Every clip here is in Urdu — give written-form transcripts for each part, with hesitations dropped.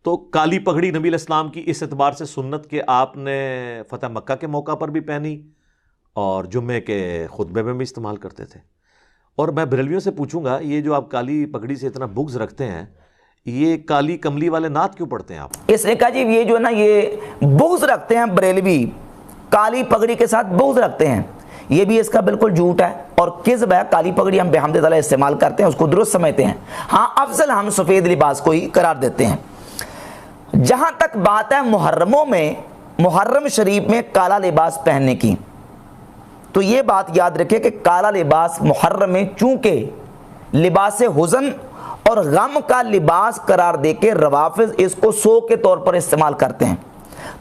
تو کالی پگڑی نبی علیہ السلام کی اس اعتبار سے سنت کہ آپ نے فتح مکہ کے موقع پر بھی پہنی اور جمعے کے خطبے میں بھی استعمال کرتے تھے. اور میں بریلویوں سے پوچھوں گا یہ جو آپ کالی پگڑی سے اتنا بغض رکھتے ہیں یہ کالی کملی والے نعت کیوں پڑھتے ہیں آپ؟ اس نے کہا جی یہ جو ہے نا یہ بغض رکھتے ہیں بریلوی، کالی پگڑی کے ساتھ بغض رکھتے ہیں. یہ بھی اس کا بالکل جھوٹ ہے اور کذب ہے. کالی پگڑی ہم بحمد تعالیٰ استعمال کرتے ہیں، اس کو درست سمجھتے ہیں. ہاں افضل ہم سفید لباس کو ہی قرار دیتے ہیں. جہاں تک بات ہے محرموں میں، محرم شریف میں کالا لباس پہننے کی، تو یہ بات یاد رکھے کہ کالا لباس محرم میں چونکہ لباس حزن اور غم کا لباس قرار دے کے روافض اس کو سو کے طور پر استعمال کرتے ہیں.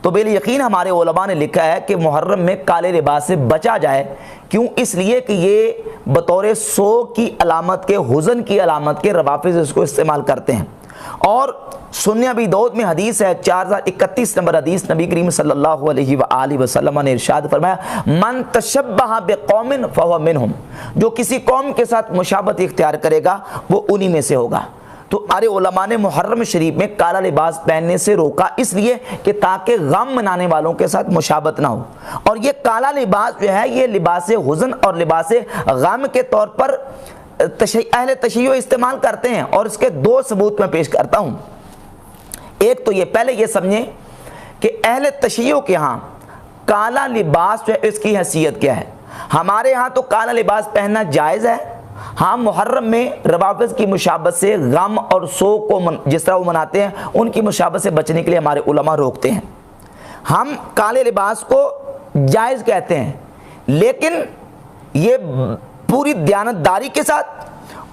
تو بال یقین ہمارے علماء نے لکھا ہے کہ محرم میں کالے لباس سے بچا جائے. کیوں؟ اس لیے کہ یہ بطور سو کی علامت کے، حزن کی علامت کے روافض اس کو استعمال کرتے ہیں. اور سنن ابی داؤد میں حدیث ہے 4031 نمبر حدیث، نبی کریم صلی اللہ علیہ وآلہ وسلم نے ارشاد فرمایا من تشبہ بقوم فہو منہم، جو کسی قوم کے ساتھ مشابہت اختیار کرے گا وہ انہی میں سے ہوگا. تو ہمارے علماء نے محرم شریف میں کالا لباس پہننے سے روکا، اس لیے کہ تاکہ غم منانے والوں کے ساتھ مشابہت نہ ہو. اور یہ کالا لباس جو ہے یہ لباس حزن اور لباس غم کے طور پر اہل تشیع استعمال کرتے ہیں. اور اس کے دو ثبوت میں پیش کرتا ہوں. ایک تو یہ، پہلے یہ سمجھیں کہ اہل تشیع کے ہاں کالا لباس جو ہے اس کی حیثیت کیا ہے. ہمارے ہاں تو کالا لباس پہننا جائز ہے. ہاں محرم میں روافض کی مشابہت سے غم اور سو کو جس طرح وہ مناتے ہیں ان کی مشابہت سے بچنے کے لیے ہمارے علماء روکتے ہیں. ہم کالے لباس کو جائز کہتے ہیں، لیکن یہ پوری دیانتداری کے ساتھ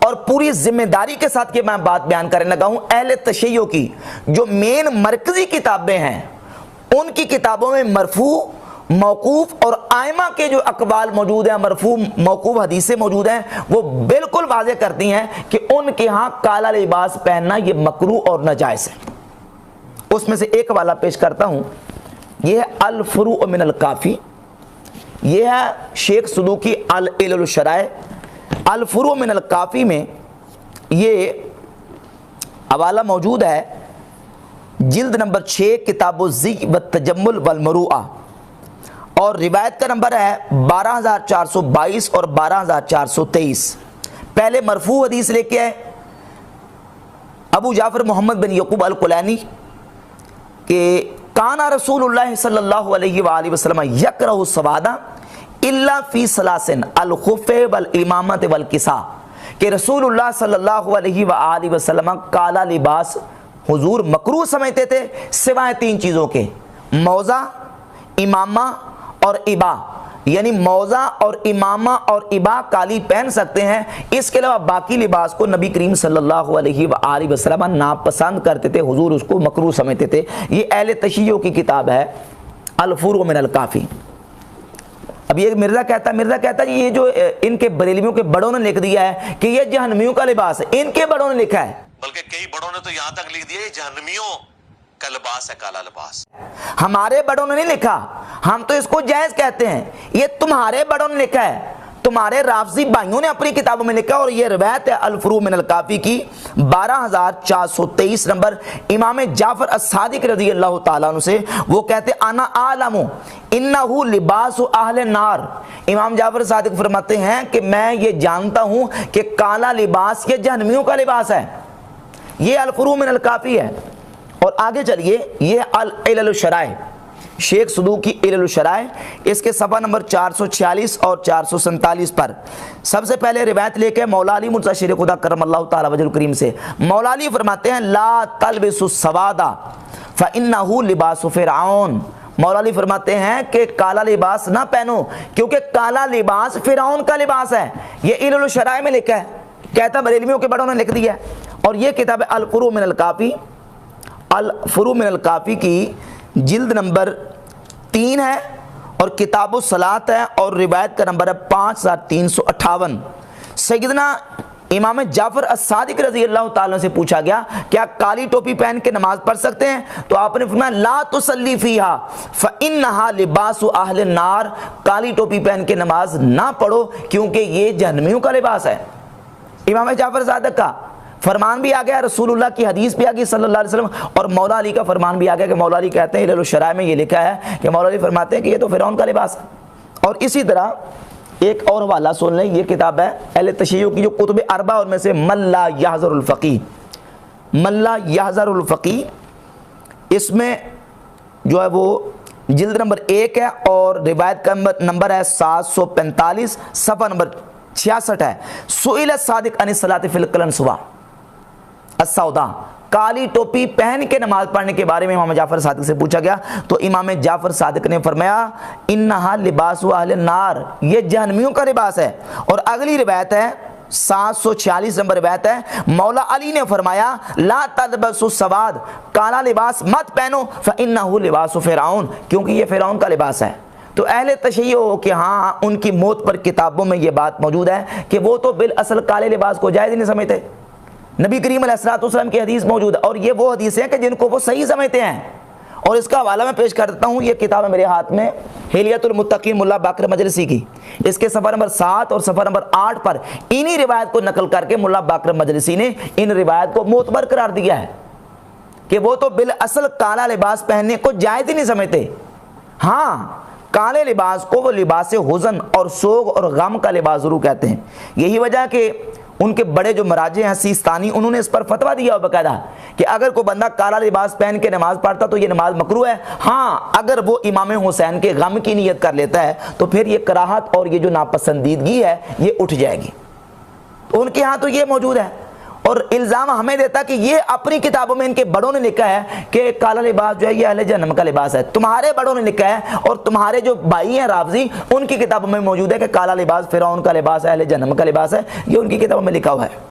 اور پوری ذمہ داری کے ساتھ کہ میں بات بیان کرنے لگا ہوں. اہل تشیع کی جو مین مرکزی کتابیں ہیں ان کی کتابوں میں مرفوع، موقوف اور آئمہ کے جو اقوال موجود ہیں، مرفوع موقوف حدیثیں موجود ہیں، وہ بالکل واضح کرتی ہیں کہ ان کے ہاں کالا لباس پہننا یہ مکروہ اور ناجائز ہے. اس میں سے ایک حوالہ پیش کرتا ہوں. یہ ہے الفروع من الکافی، یہ ہے شیخ صدوقی العلل الشرائع. الفروع من الکافی میں یہ حوالہ موجود ہے، جلد نمبر 6 کتاب الزی والتجمل والمروءہ، اور روایت کا نمبر ہے 12422 اور 12423. پہلے مرفوع حدیث لے کے آئے ابو جعفر محمد بن یعقوب الکلانی کہ کانا رسول اللہ صلی اللہ علیہ وآلہ وسلم یکرہ السواد الا فی ثلاثن الخف والامامۃ والکساء، کہ رسول اللہ صلی اللہ علیہ وآلہ وسلم کالا لباس حضور مکروہ سمجھتے تھے سوائے 3 چیزوں کے، موزہ، امامہ اور ابا. یعنی موزہ اور امامہ اور ابا کالی پہن سکتے ہیں، اس کے علاوہ باقی لباس کو نبی کریم صلی اللہ علیہ وآلہ وسلم ناپسند کرتے تھے، حضور اس کو مکروہ سمجھتے تھے. یہ اہل تشیع کی کتاب ہے الفروع من الکافی. اب یہ مرزا کہتا ہے یہ جو ان کے بریلویوں کے بڑوں نے لکھ دیا ہے کہ یہ جہنمیوں کا لباس ہے. ان کے بڑوں نے لکھا ہے، بلکہ کئی بڑوں نے تو یہاں تک لکھ دیا یہ جہنمیوں کا لباس ہے کالا لباس. ہمارے بڑوں نے نہیں لکھا، ہم تو اس کو جائز کہتے ہیں. یہ تمہارے بڑوں نے لکھا ہے، تمہارے رافضی بھائیوں نے اپنی کتابوں میں لکھا. اور یہ روایت ہے الفروع من الکافی کی 12423 نمبر، امام جعفر الصادق رضی اللہ تعالیٰ عنہ سے. وہ کہتے انا اعلم انہ لباس اہل النار. امام جعفر صادق فرماتے ہیں کہ میں یہ جانتا ہوں کہ کالا لباس یہ جہنمیوں کا لباس ہے. یہ الفروع من الکافی ہے. اور آگے چلیے، یہ العلل الشرائع، شیخ صدوقی علل الشرائع، اس کے صفحہ نمبر 446 اور 447 پر سب سے پہلے روایت لے کے مولا علی مرتضی شیر خدا کرم اللہ تعالی وجہ الکریم سے. مولا علی فرماتے ہیں لا تلبسوا السواد فانہ لباس فرعون. مولا علی فرماتے ہیں کہ کالا لباس نہ پہنو کیونکہ کالا لباس فرعون کا لباس ہے. یہ علل الشرائع میں لکھا ہے، کہتا بریلویوں کے بڑوں نے لکھ دیا. اور یہ کتاب ہے الفروع من الکافی، الفروع من الکافی کی جلد نمبر 3 ہے اور کتاب الصلاۃ ہے اور روایت کا نمبر ہے 5358. سیدنا امام جعفر الصادق رضی اللہ تعالیٰ سے پوچھا گیا کیا کالی ٹوپی پہن کے نماز پڑھ سکتے ہیں؟ تو آپ نے فرمایا لا تصلی فیہا فانہا لباس اہل النار. کالی ٹوپی پہن کے نماز نہ پڑھو کیونکہ یہ جہنمیوں کا لباس ہے. امام جعفر صادق کا فرمان بھی آ گیا رسول اللہ کی حدیث بھی آ گئی صلی اللہ علیہ وسلم, اور مولا علی کا فرمان بھی آ گیا کہ مولا علی کہتے ہیں, الشرائع میں یہ لکھا ہے کہ مولا علی فرماتے ہیں کہ یہ تو فرعون کا لباس ہے. اور اسی طرح ایک اور حوالہ سن لیں, یہ کتاب ہے اہل تشیع کی جو کتب اربع ان میں سے من لا یحذر الفقیہ, من لا یحذر الفقیہ, اس میں جو ہے وہ جلد نمبر 1 ہے اور روایت کا نمبر ہے 745, صفحہ نمبر 66 ہے. سئل الصادق عن الصلاۃ فی القلنسوہ السوداء, کالی ٹوپی پہن کے نماز پڑھنے کے بارے میں امام جعفر صادق سے پوچھا گیا تو امام جعفر صادق نے فرمایا انہا لباس اہل النار, یہ جہنمیوں کا لباس ہے. اور اگلی روایت ہے 746 نمبر روایت ہے, مولا علی نے فرمایا لا تلبسوا السواد, کالا لباس مت پہنو, فانہ لباس فرعون, کیونکہ یہ فرعون کا لباس ہے. تو اہل تشیع کہ ہاں ان کی موت پر کتابوں میں یہ بات موجود ہے کہ وہ تو بالاصل کالے لباس کو جائز نہیں سمجھتے. نبی کریم علیہ الصلوۃ والسلام کی حدیث موجود ہے, اور یہ وہ حدیث ہیں کہ جن کو وہ صحیح سمجھتے ہیں. اور اس کا حوالہ میں پیش کر دیتا ہوں, یہ کتاب ہے میرے ہاتھ میں, حلیۃ المتقین ملا باقر مجلسی کی, اس کے صفحہ نمبر 7 اور صفحہ نمبر 8 پر انہی روایت کو نقل کر کے ملا باقر مجلسی نے ان روایت کو معتبر قرار دیا ہے کہ وہ تو بالاصل کالا لباس پہننے کو جائز ہی نہیں سمجھتے. ہاں کالے لباس کو وہ لباس حزن اور سوگ اور غم کا لباس ضرور کہتے ہیں. یہی وجہ کہ ان کے بڑے جو مراجع ہیں سیستانی, انہوں نے اس پر فتویٰ دیا باقاعدہ کہ اگر کوئی بندہ کالا لباس پہن کے نماز پڑھتا تو یہ نماز مکروہ ہے. ہاں اگر وہ امام حسین کے غم کی نیت کر لیتا ہے تو پھر یہ کراہت اور یہ جو ناپسندیدگی ہے یہ اٹھ جائے گی. ان کے ہاں تو یہ موجود ہے, اور الزام ہمیں دیتا کہ یہ اپنی کتابوں میں ان کے بڑوں نے لکھا ہے کہ کالا لباس جو ہے یہ اہل جہنم کا لباس ہے. تمہارے بڑوں نے لکھا ہے اور تمہارے جو بھائی ہیں رافضی, ان کی کتابوں میں موجود ہے کہ کالا لباس فرعون کا لباس ہے, اہل جہنم کا لباس ہے. یہ ان کی کتابوں میں لکھا ہوا ہے.